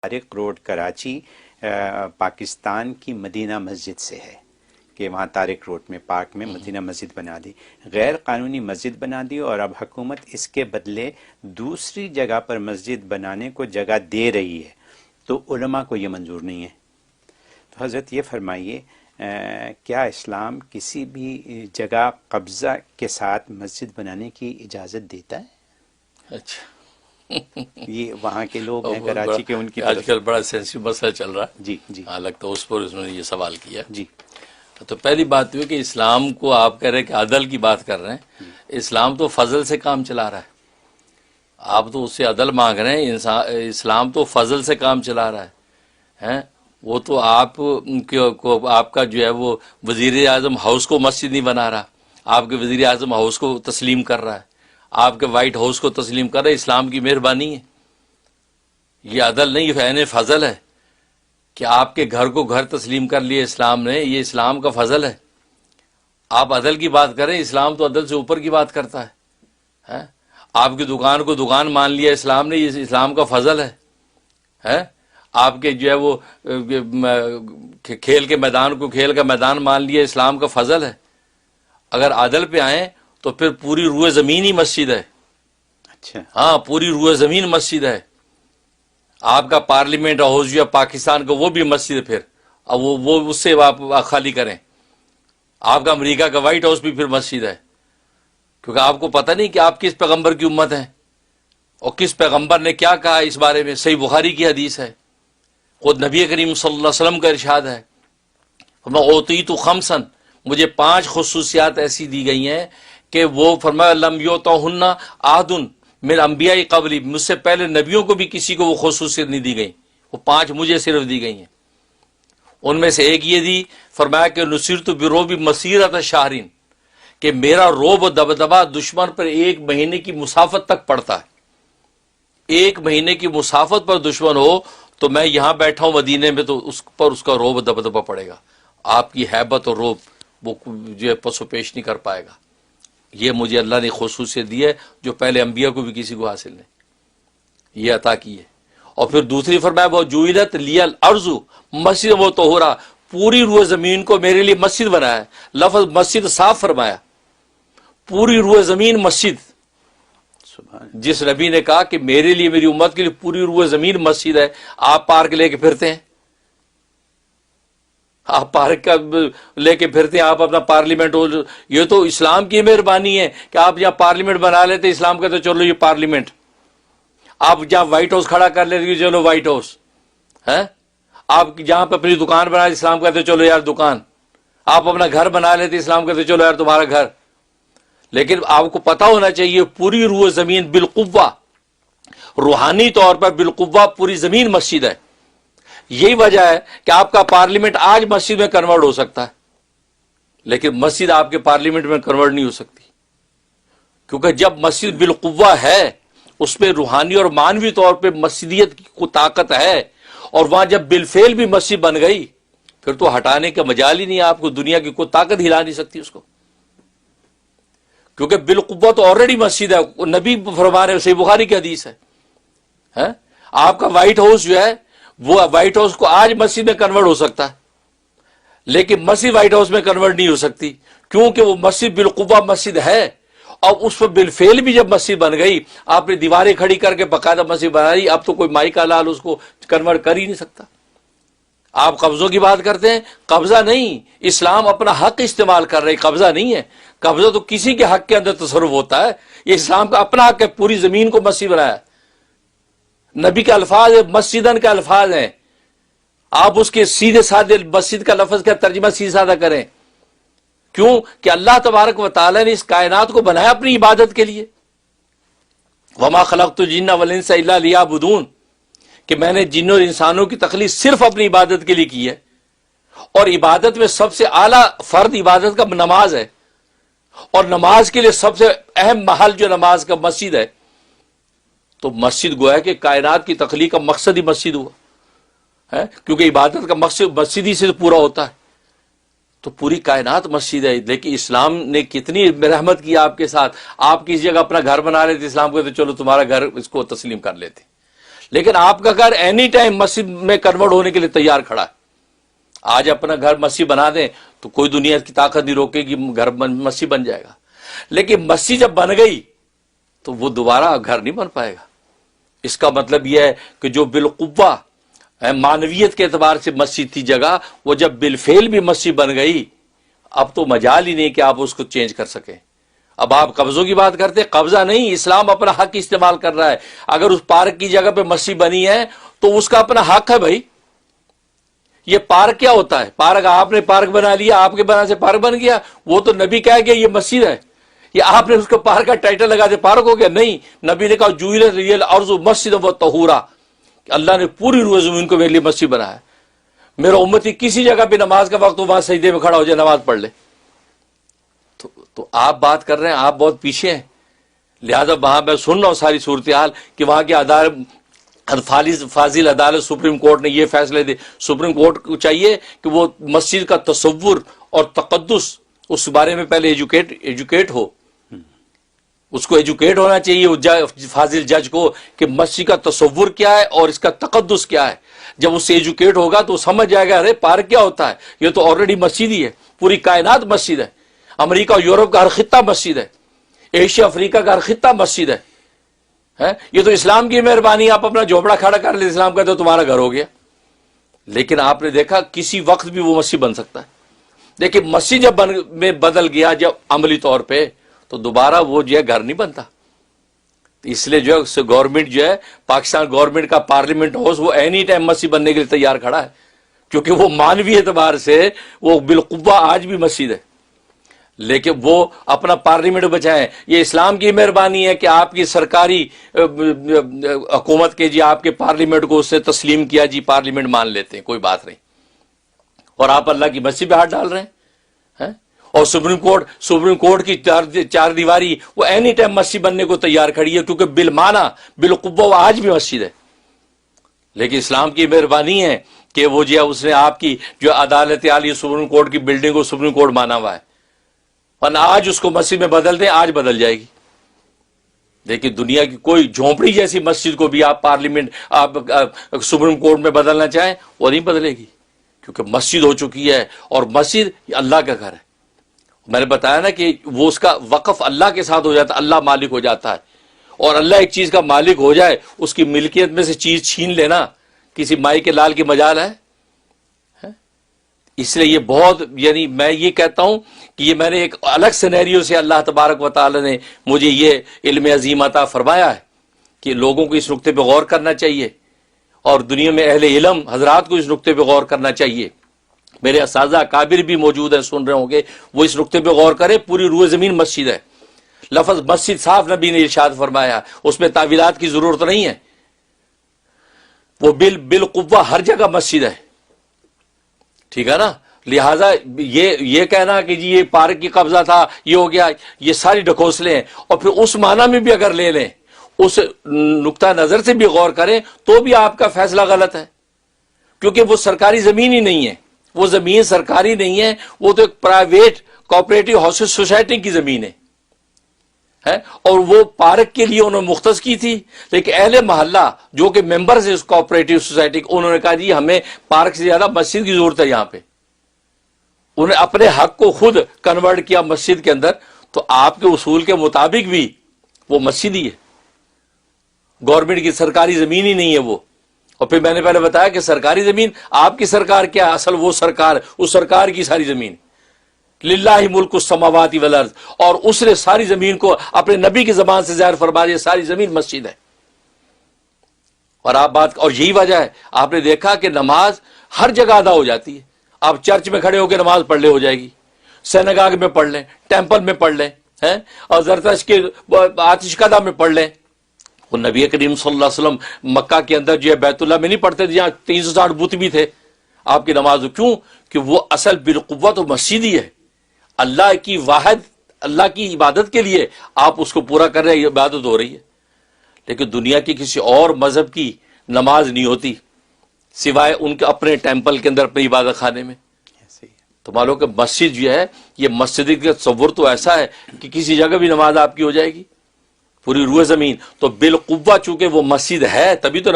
Tariq road Karachi Pakistan کی مدینہ مسجد سے ہے کہ وہاں طارق روڈ میں پارک میں مدینہ مسجد بنا دی، غیر قانونی مسجد بنا دی، اور اب حکومت اس کے بدلے دوسری جگہ پر مسجد بنانے کو جگہ دے رہی ہے، تو علماء کو یہ منظور نہیں ہے۔ تو حضرت یہ فرمائیے کیا اسلام کسی بھی جگہ قبضہ کے ساتھ مسجد بنانے کی اجازت دیتا ہے؟ اچھا، یہ وہاں کے لوگ ہیں کراچی کے، ان کی آج کل بڑا سینسیو مسئلہ چل رہا ہے۔ جی جی ہاں، لگتا ہے اس پر انہوں نے یہ سوال کیا۔ جی تو پہلی بات یہ کہ اسلام کو آپ کہہ رہے ہیں کہ عدل کی بات کر رہے ہیں، اسلام تو فضل سے کام چلا رہا ہے، آپ تو اس سے عدل مانگ رہے ہیں، اسلام تو فضل سے کام چلا رہا ہے۔ وہ تو آپ کا جو ہے وہ وزیر اعظم ہاؤس کو مسجد نہیں بنا رہا، آپ کے وزیر اعظم ہاؤس کو تسلیم کر رہا ہے، آپ کے وائٹ ہاؤس کو تسلیم کر رہا ہے، اسلام کی مہربانی ہے، یہ عدل نہیں، یہ عین فضل ہے کہ آپ کے گھر کو گھر تسلیم کر لیا اسلام نے، یہ اسلام کا فضل ہے۔ آپ عدل کی بات کریں، اسلام تو عدل سے اوپر کی بات کرتا ہے۔ آپ کی دکان کو دکان مان لیا اسلام نے، یہ اسلام کا فضل ہے۔ آپ کے جو ہے وہ کھیل کے میدان کو کھیل کا میدان مان لیا اسلام کا فضل ہے۔ اگر عدل پہ آئیں تو پھر پوری روئے زمین ہی مسجد ہے۔ اچھا، ہاں، پوری روئے زمین مسجد ہے۔ آپ کا پارلیمنٹ ہاؤس جو ہے پاکستان کا، وہ بھی مسجد ہے، پھر اب وہ اس سے آپ خالی کریں۔ آپ کا امریکہ کا وائٹ ہاؤس بھی پھر مسجد ہے، کیونکہ آپ کو پتہ نہیں کہ آپ کس پیغمبر کی امت ہیں اور کس پیغمبر نے کیا کہا اس بارے میں۔ صحیح بخاری کی حدیث ہے، خود نبی کریم صلی اللہ علیہ وسلم کا ارشاد ہے، اوتیت خمسا، مجھے 5 خصوصیات ایسی دی گئی ہیں کہ وہ فرمایا لم یؤتہن احد من انبیاء قبلی، مجھ سے پہلے نبیوں کو بھی کسی کو وہ خصوصیت نہیں دی گئی، وہ 5 مجھے صرف دی گئی ہیں۔ ان میں سے ایک یہ دی، فرمایا کہ نصرت برعب مسیرۃ شہرین، کہ میرا رعب و دبدبہ دشمن پر 1 مہینے کی مسافت تک پڑتا ہے۔ 1 مہینے کی مسافت پر دشمن ہو تو میں یہاں بیٹھا ہوں مدینے میں، تو اس پر اس کا رعب و دبدبہ پڑے گا، آپ کی ہیبت اور رعب وہ جو ہے پس و پیش نہیں کر پائے گا۔ یہ مجھے اللہ نے خصوصیت دی ہے جو پہلے انبیاء کو بھی کسی کو حاصل نہیں، یہ عطا کی ہے۔ اور پھر دوسری فرمایا وہ جعلت لی الارض مسجد و طہورا، پوری روئے زمین کو میرے لیے مسجد بنایا ہے۔ لفظ مسجد صاف فرمایا، پوری روئے زمین مسجد۔ جس نبی نے کہا کہ میرے لیے، میری امت کے لیے پوری روئے زمین مسجد ہے، آپ پارک لے کے پھرتے ہیں، آپ پارک کا لے کے پھرتے ہیں، آپ اپنا پارلیمنٹ ہو، یہ تو اسلام کی مہربانی ہے کہ آپ جہاں پارلیمنٹ بنا لیتے، اسلام کہتے چلو یہ پارلیمنٹ، آپ جہاں وائٹ ہاؤس کھڑا کر لیتے چلو وائٹ ہاؤس ہے، آپ جہاں پہ اپنی دکان بنا اسلام کہتے چلو یار دکان، آپ اپنا گھر بنا لیتے اسلام کہتے چلو یار تمہارا گھر۔ لیکن آپ کو پتا ہونا چاہیے پوری روئے زمین بالقوہ، روحانی طور پر بالقوہ پوری زمین مسجد ہے۔ یہی وجہ ہے کہ آپ کا پارلیمنٹ آج مسجد میں کنورٹ ہو سکتا ہے، لیکن مسجد آپ کے پارلیمنٹ میں کنورٹ نہیں ہو سکتی، کیونکہ جب مسجد بالقوہ ہے اس میں روحانی اور معنوی طور پہ مسجدیت کی کوئی طاقت ہے، اور وہاں جب بالفعل بھی مسجد بن گئی پھر تو ہٹانے کا مجال ہی نہیں، آپ کو دنیا کی کوئی طاقت ہلا نہیں سکتی اس کو، کیونکہ بالقوہ تو آلریڈی مسجد ہے۔ نبی فرما رہے ہیں، صحیح بخاری کی حدیث ہے، آپ کا وائٹ ہاؤس جو ہے وہ وائٹ ہاؤس کو آج مسجد میں کنورٹ ہو سکتا ہے، لیکن مسجد وائٹ ہاؤس میں کنورٹ نہیں ہو سکتی، کیونکہ وہ مسجد بالقوہ مسجد ہے، اور اس پر بالفعل بھی جب مسجد بن گئی، آپ نے دیواریں کھڑی کر کے باقاعدہ مسجد بنائی، اب تو کوئی مائی کا لال اس کو کنورٹ کر ہی نہیں سکتا۔ آپ قبضوں کی بات کرتے ہیں، قبضہ نہیں، اسلام اپنا حق استعمال کر رہے، قبضہ نہیں ہے۔ قبضہ تو کسی کے حق کے اندر تصرف ہوتا ہے، یہ اسلام کا اپنا حق ہے، پوری زمین کو مسجد بنایا۔ نبی کے الفاظ مسجدن کے الفاظ ہیں، آپ اس کے سیدھے سادھے مسجد کا لفظ کا ترجمہ سیدھا سادہ کریں، کیوں کہ اللہ تبارک و تعالی نے اس کائنات کو بنایا اپنی عبادت کے لیے۔ وما خلقت الجن والانس الا لیعبدون، کہ میں نے جنوں اور انسانوں کی تخلیق صرف اپنی عبادت کے لیے کی ہے، اور عبادت میں سب سے اعلیٰ فرد عبادت کا نماز ہے، اور نماز کے لیے سب سے اہم محل جو نماز کا مسجد ہے، تو مسجد گویا کہ کائنات کی تخلیق کا مقصد ہی مسجد ہوا ہے، کیونکہ عبادت کا مقصد مسجد ہی سے پورا ہوتا ہے، تو پوری کائنات مسجد ہے۔ لیکن اسلام نے کتنی رحمت کی آپ کے ساتھ، آپ کسی جگہ اپنا گھر بنا لیتے اسلام کو، تو چلو تمہارا گھر اس کو تسلیم کر لیتے، لیکن آپ کا گھر اینی ٹائم مسجد میں کنورٹ ہونے کے لیے تیار کھڑا ہے. آج اپنا گھر مسجد بنا دیں تو کوئی دنیا کی طاقت نہیں روکے گی، گھر مسجد بن جائے گا. لیکن مسجد جب بن گئی تو وہ دوبارہ گھر نہیں بن پائے گا. اس کا مطلب یہ ہے کہ جو بالقوہ معنویت کے اعتبار سے مسجد تھی جگہ، وہ جب بالفعل بھی مسجد بن گئی، اب تو مجال ہی نہیں کہ آپ اس کو چینج کر سکیں. اب آپ قبضوں کی بات کرتے، قبضہ نہیں، اسلام اپنا حق استعمال کر رہا ہے. اگر اس پارک کی جگہ پہ مسجد بنی ہے تو اس کا اپنا حق ہے بھائی. یہ پارک کیا ہوتا ہے؟ پارک آپ نے پارک بنا لیا، آپ کے بنا سے پارک بن گیا، وہ تو نبی کہہ گیا یہ مسجد ہے. یہ آپ نے اس کو پارک کا ٹائٹل لگا دیا پارک ہو گیا؟ نہیں، نبی نے کہا جُعِلَتْ لِيَ الْأَرْضُ مَسْجِدًا وَطَہُورًا، کہ اللہ نے پوری روئے زمین کو میرے لیے مسجد بنایا ہے. میرا امتی کسی جگہ پہ نماز کا وقت ہو وہاں سجدے میں کھڑا ہو جائے، نماز پڑھ لے. تو آپ بات کر رہے ہیں، آپ بہت پیچھے ہیں. لہذا وہاں میں سن رہا ہوں ساری صورتحال کہ وہاں کی فاضل عدالت سپریم کورٹ نے یہ فیصلے دے. سپریم کورٹ کو چاہیے کہ وہ مسجد کا تصور اور تقدس اس بارے میں پہلے ایجوکیٹ ہو. اس کو ایجوکیٹ ہونا چاہیے فاضل جج کو کہ مسجد کا تصور کیا ہے اور اس کا تقدس کیا ہے. جب اس سے ایجوکیٹ ہوگا تو سمجھ جائے گا ارے پارک کیا ہوتا ہے، یہ تو آلریڈی مسجد ہی ہے. پوری کائنات مسجد ہے. امریکہ اور یورپ کا ہر خطہ مسجد ہے. ایشیا افریقہ کا ہر خطہ مسجد ہے. یہ تو اسلام کی مہربانی، آپ اپنا جھوپڑا کھڑا کر لیں، اسلام کا تو تمہارا گھر ہو گیا. لیکن آپ نے دیکھا کسی وقت بھی وہ مسجد بن سکتا ہے. لیکن مسجد جب میں بدل گیا جب عملی طور پہ، تو دوبارہ وہ جو ہے گھر نہیں بنتا. اس لیے جو ہے گورنمنٹ جو ہے پاکستان گورنمنٹ کا پارلیمنٹ ہاؤس وہ اینی ٹائم مسجد بننے کے لیے تیار کھڑا ہے، کیونکہ وہ مانوی اعتبار سے وہ بالقوہ آج بھی مسجد ہے. لیکن وہ اپنا پارلیمنٹ بچائیں. یہ اسلام کی مہربانی ہے کہ آپ کی سرکاری حکومت کے جی آپ کے پارلیمنٹ کو اس سے تسلیم کیا جی، پارلیمنٹ مان لیتے ہیں، کوئی بات نہیں. اور آپ اللہ کی مسجد پہ ہاتھ ڈال رہے ہیں. اور سپریم کورٹ کی چار دیواری وہ اینی ٹائم مسجد بننے کو تیار کھڑی ہے، کیونکہ بالمعنی بالقوہ وہ آج بھی مسجد ہے. لیکن اسلام کی مہربانی ہے کہ وہ جو ہے اس نے آپ کی جو عدالت عالیہ سپریم کورٹ کی بلڈنگ کو سپریم کورٹ مانا ہوا ہے، ورنہ آج اس کو مسجد میں بدل دیں، آج بدل جائے گی. لیکن دنیا کی کوئی جھونپڑی جیسی مسجد کو بھی آپ پارلیمنٹ آپ سپریم کورٹ میں بدلنا چاہیں وہ نہیں بدلے گی، کیونکہ مسجد ہو چکی ہے. اور مسجد اللہ کا گھر ہے. میں نے بتایا نا کہ وہ اس کا وقف اللہ کے ساتھ ہو جاتا ہے، اللہ مالک ہو جاتا ہے. اور اللہ ایک چیز کا مالک ہو جائے، اس کی ملکیت میں سے چیز چھین لینا کسی مائی کے لال کی مجال ہے. اس لیے یہ بہت، یعنی میں یہ کہتا ہوں کہ یہ میں نے ایک الگ سینیریو سے اللہ تبارک و تعالی نے مجھے یہ علم عظیم عطا فرمایا ہے کہ لوگوں کو اس نقطے پہ غور کرنا چاہیے، اور دنیا میں اہل علم حضرات کو اس نقطے پہ غور کرنا چاہیے. میرے اساتذہ اکابر بھی موجود ہیں، سن رہے ہوں گے، وہ اس نقطے پہ غور کریں. پوری روئے زمین مسجد ہے. لفظ مسجد صاف نبی نے ارشاد فرمایا، اس میں تعویلات کی ضرورت نہیں ہے. وہ بالقوہ ہر جگہ مسجد ہے. ٹھیک ہے نا. لہذا یہ کہنا کہ جی یہ پارک کی قبضہ تھا، یہ ہو گیا، یہ ساری ڈھکوسلے ہیں. اور پھر اس معنی میں بھی اگر لے لیں، اس نقطہ نظر سے بھی غور کریں تو بھی آپ کا فیصلہ غلط ہے، کیونکہ وہ سرکاری زمین ہی نہیں ہے. وہ زمین سرکاری نہیں ہے، وہ تو ایک پرائیویٹ کوآپریٹو ہاؤسز سوسائٹی کی زمین ہے. اور وہ پارک کے لیے انہوں نے مختص کی تھی. لیکن اہل محلہ جو کہ ممبرز ہیں اس کوآپریٹو سوسائٹی کے، انہوں نے کہا جی ہمیں پارک سے زیادہ مسجد کی ضرورت ہے. یہاں پہ انہوں نے اپنے حق کو خود کنورٹ کیا مسجد کے اندر. تو آپ کے اصول کے مطابق بھی وہ مسجد ہی ہے، گورنمنٹ کی سرکاری زمین ہی نہیں ہے وہ. اور پھر میں نے پہلے بتایا کہ سرکاری زمین آپ کی سرکار کیا ہے؟ اصل وہ سرکار، اس سرکار کی ساری زمین للہ ملک السماوات والارض، اور اس نے ساری زمین کو اپنے نبی کی زبان سے ظاہر فرما دیا ساری زمین مسجد ہے. اور آپ بات، اور یہی وجہ ہے آپ نے دیکھا کہ نماز ہر جگہ ادا ہو جاتی ہے. آپ چرچ میں کھڑے ہو کے نماز پڑھ لے ہو جائے گی، سینگاگ میں پڑھ لیں، ٹیمپل میں پڑھ لیں، اور زرتشت کے آتش کدہ میں پڑھ لیں. وہ نبی کریم صلی اللہ علیہ وسلم مکہ کے اندر جو ہے بیت اللہ میں نہیں پڑھتے تھے، جہاں 360 بت بھی تھے. آپ کی نماز کیوں؟ کہ وہ اصل بالقوہ تو مسجد ہی ہے. اللہ کی واحد، اللہ کی عبادت کے لیے آپ اس کو پورا کر رہے ہیں، عبادت ہو رہی ہے. لیکن دنیا کی کسی اور مذہب کی نماز نہیں ہوتی سوائے ان کے اپنے ٹیمپل کے اندر، اپنے عبادت خانے میں. تو معلوم کہ مسجد جو ہے، یہ مسجد کا تصور تو ایسا ہے کہ کسی جگہ بھی نماز آپ کی ہو جائے گی پوری روئے زمین. تو بالقوہ چونکہ وہ مسجد ہے تبھی تو